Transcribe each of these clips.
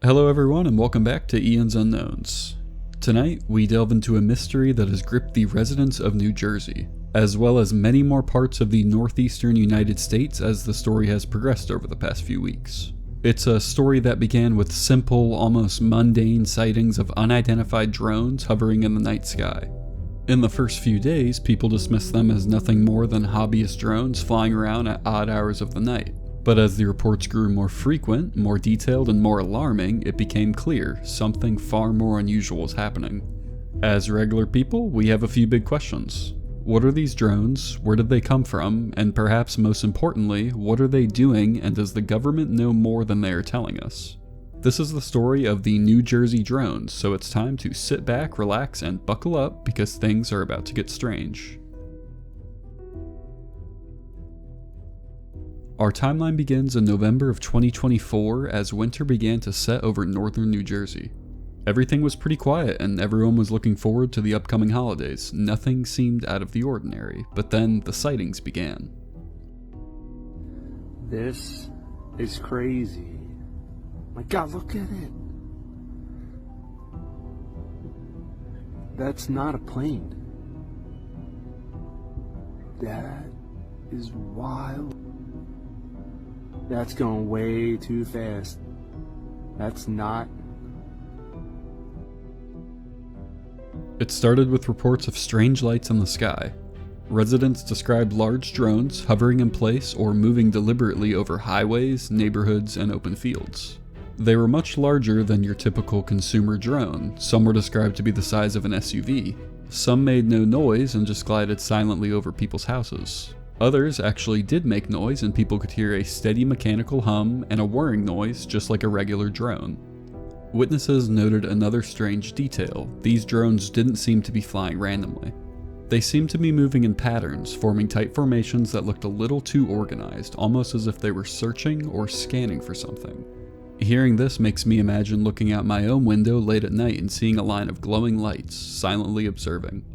Hello everyone and welcome back to Ian's Unknowns. Tonight, we delve into a mystery that has gripped the residents of New Jersey, as well as many more parts of the northeastern United States as the story has progressed over the past few weeks. It's a story that began with simple, almost mundane sightings of unidentified drones hovering in the night sky. In the first few days, people dismissed them as nothing more than hobbyist drones flying around at odd hours of the night. But as the reports grew more frequent, more detailed, and more alarming, it became clear something far more unusual was happening. As regular people, we have a few big questions. What are these drones? Where did they come from? And perhaps most importantly, what are they doing, and does the government know more than they are telling us? This is the story of the New Jersey drones, so it's time to sit back, relax, and buckle up because things are about to get strange. Our timeline begins in November of 2024 as winter began to set over northern New Jersey. Everything was pretty quiet and everyone was looking forward to the upcoming holidays. Nothing seemed out of the ordinary, but then the sightings began. This is crazy. My God, look at it. That's not a plane. That is wild. That's going way too fast. That's not. It started with reports of strange lights in the sky. Residents described large drones hovering in place or moving deliberately over highways, neighborhoods, and open fields. They were much larger than your typical consumer drone. Some were described to be the size of an SUV. Some made no noise and just glided silently over people's houses. Others actually did make noise and people could hear a steady mechanical hum and a whirring noise just like a regular drone. Witnesses noted another strange detail. These drones didn't seem to be flying randomly. They seemed to be moving in patterns, forming tight formations that looked a little too organized, almost as if they were searching or scanning for something. Hearing this makes me imagine looking out my own window late at night and seeing a line of glowing lights, silently observing.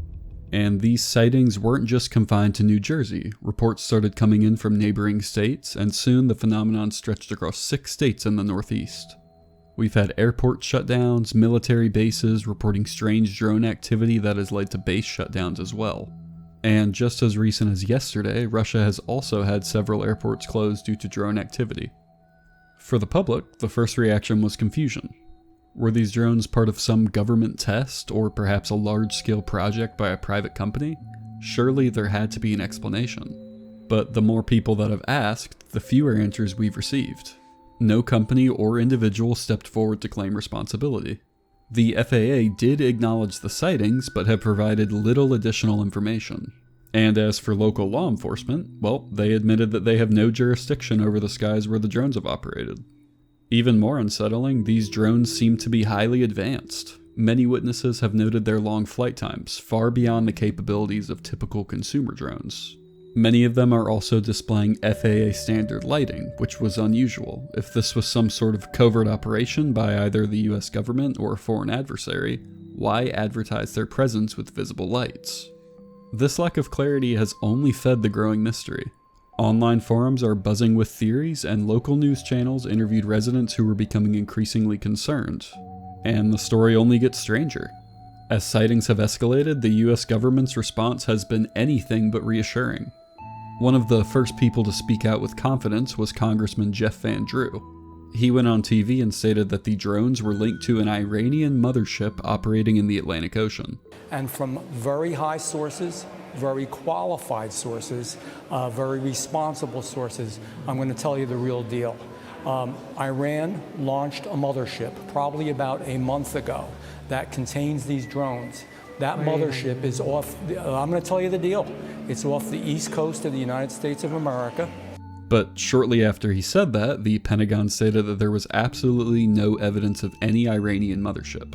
And these sightings weren't just confined to New Jersey. Reports started coming in from neighboring states, and soon the phenomenon stretched across 6 states in the Northeast. We've had airport shutdowns, military bases reporting strange drone activity that has led to base shutdowns as well. And just as recent as yesterday, Russia has also had several airports closed due to drone activity. For the public, the first reaction was confusion. Were these drones part of some government test, or perhaps a large-scale project by a private company? Surely there had to be an explanation. But the more people that have asked, the fewer answers we've received. No company or individual stepped forward to claim responsibility. The FAA did acknowledge the sightings, but have provided little additional information. And as for local law enforcement, well, they admitted that they have no jurisdiction over the skies where the drones have operated. Even more unsettling, these drones seem to be highly advanced. Many witnesses have noted their long flight times, far beyond the capabilities of typical consumer drones. Many of them are also displaying FAA standard lighting, which was unusual. If this was some sort of covert operation by either the US government or a foreign adversary, why advertise their presence with visible lights? This lack of clarity has only fed the growing mystery. Online forums are buzzing with theories, and local news channels interviewed residents who were becoming increasingly concerned. And the story only gets stranger. As sightings have escalated, the US government's response has been anything but reassuring. One of the first people to speak out with confidence was Congressman Jeff Van Drew. He went on TV and stated that the drones were linked to an Iranian mothership operating in the Atlantic Ocean. And from very high sources, very qualified sources, very responsible sources, I'm going to tell you the real deal. Iran launched a mothership probably about a month ago that contains these drones. That mothership is off, I'm going to tell you the deal. It's off the east coast of the United States of America. But shortly after he said that, the Pentagon stated that there was absolutely no evidence of any Iranian mothership.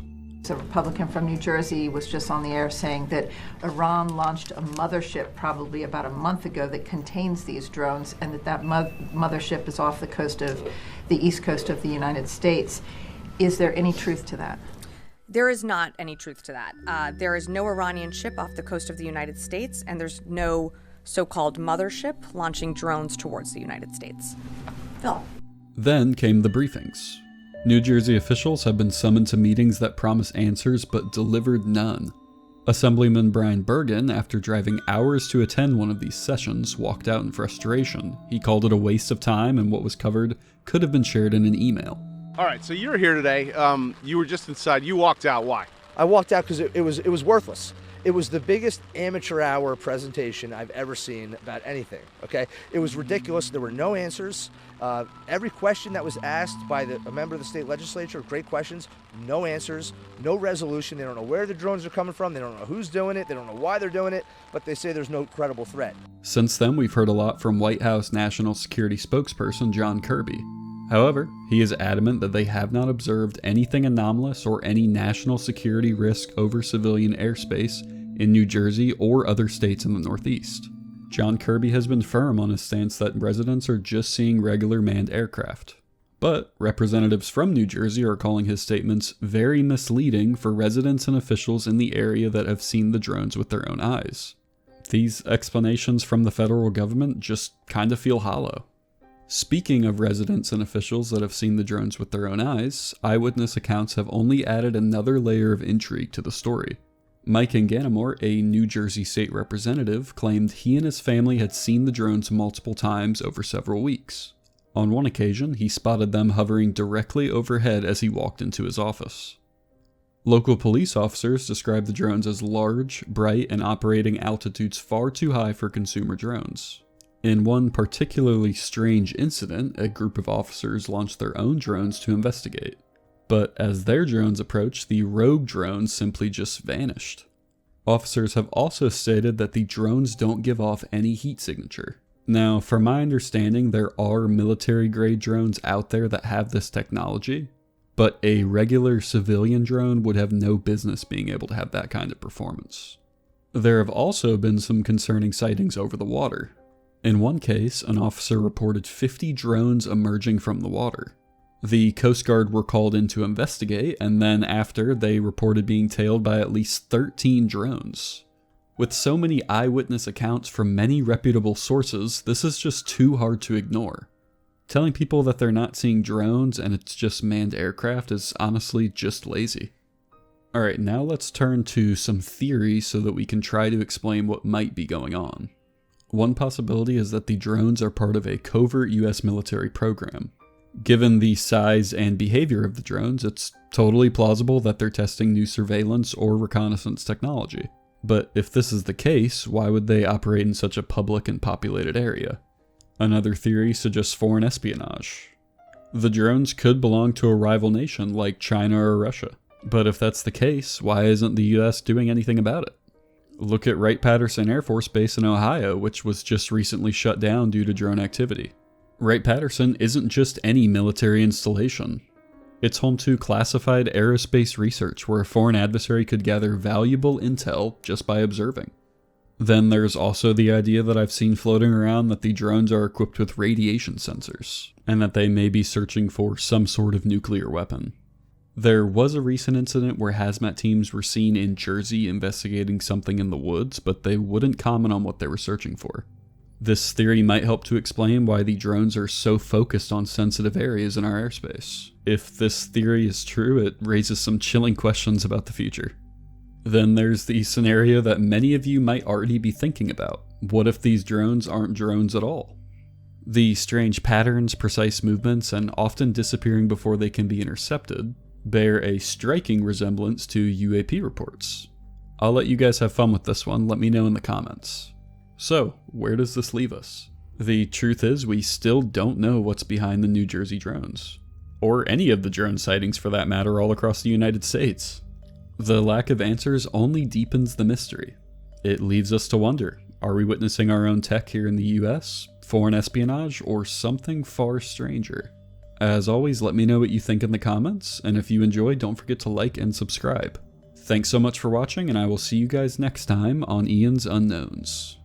A Republican from New Jersey was just on the air saying that Iran launched a mothership probably about a month ago that contains these drones, and that mothership is off the coast of the east coast of the United States. Is there any truth to that? There is not any truth to that. There is no Iranian ship off the coast of the United States, and there's no so-called mothership launching drones towards the United States. Phil. Then came the briefings. New Jersey officials have been summoned to meetings that promise answers but delivered none. Assemblyman Brian Bergen, after driving hours to attend one of these sessions, walked out in frustration. He called it a waste of time, and what was covered could have been shared in an email. All right, so you're here today. You were just inside. You walked out. Why? I walked out because it was worthless. It was the biggest amateur hour presentation I've ever seen about anything, okay? It was ridiculous. There were no answers. Every question that was asked by a member of the state legislature, great questions, no answers, no resolution. They don't know where the drones are coming from. They don't know who's doing it. They don't know why they're doing it, but they say there's no credible threat. Since then, we've heard a lot from White House National Security spokesperson John Kirby. However, he is adamant that they have not observed anything anomalous or any national security risk over civilian airspace in New Jersey or other states in the Northeast. John Kirby has been firm on his stance that residents are just seeing regular manned aircraft. But representatives from New Jersey are calling his statements very misleading for residents and officials in the area that have seen the drones with their own eyes. These explanations from the federal government just kind of feel hollow. Speaking of residents and officials that have seen the drones with their own eyes, eyewitness accounts have only added another layer of intrigue to the story. Mike Ganamore, a New Jersey state representative, claimed he and his family had seen the drones multiple times over several weeks. On one occasion, he spotted them hovering directly overhead as he walked into his office. Local police officers described the drones as large, bright, and operating altitudes far too high for consumer drones. In one particularly strange incident, a group of officers launched their own drones to investigate. But as their drones approached, the rogue drones simply just vanished. Officers have also stated that the drones don't give off any heat signature. Now, from my understanding, there are military-grade drones out there that have this technology, but a regular civilian drone would have no business being able to have that kind of performance. There have also been some concerning sightings over the water. In one case, an officer reported 50 drones emerging from the water. The Coast Guard were called in to investigate, and then after, they reported being tailed by at least 13 drones. With so many eyewitness accounts from many reputable sources, this is just too hard to ignore. Telling people that they're not seeing drones and it's just manned aircraft is honestly just lazy. Alright, now let's turn to some theories so that we can try to explain what might be going on. One possibility is that the drones are part of a covert US military program. Given the size and behavior of the drones, it's totally plausible that they're testing new surveillance or reconnaissance technology. But if this is the case, why would they operate in such a public and populated area? Another theory suggests foreign espionage. The drones could belong to a rival nation like China or Russia. But if that's the case, why isn't the US doing anything about it? Look at Wright-Patterson Air Force Base in Ohio, which was just recently shut down due to drone activity. Wright-Patterson isn't just any military installation. It's home to classified aerospace research where a foreign adversary could gather valuable intel just by observing. Then there's also the idea that I've seen floating around that the drones are equipped with radiation sensors, and that they may be searching for some sort of nuclear weapon. There was a recent incident where hazmat teams were seen in Jersey investigating something in the woods, but they wouldn't comment on what they were searching for. This theory might help to explain why the drones are so focused on sensitive areas in our airspace. If this theory is true, it raises some chilling questions about the future. Then there's the scenario that many of you might already be thinking about. What if these drones aren't drones at all? The strange patterns, precise movements, and often disappearing before they can be intercepted bear a striking resemblance to UAP reports. I'll let you guys have fun with this one, let me know in the comments. So, where does this leave us? The truth is, we still don't know what's behind the New Jersey drones. Or any of the drone sightings for that matter all across the United States. The lack of answers only deepens the mystery. It leaves us to wonder, are we witnessing our own tech here in the US, foreign espionage, or something far stranger? As always, let me know what you think in the comments, and if you enjoyed, don't forget to like and subscribe. Thanks so much for watching, and I will see you guys next time on Ian's Unknowns.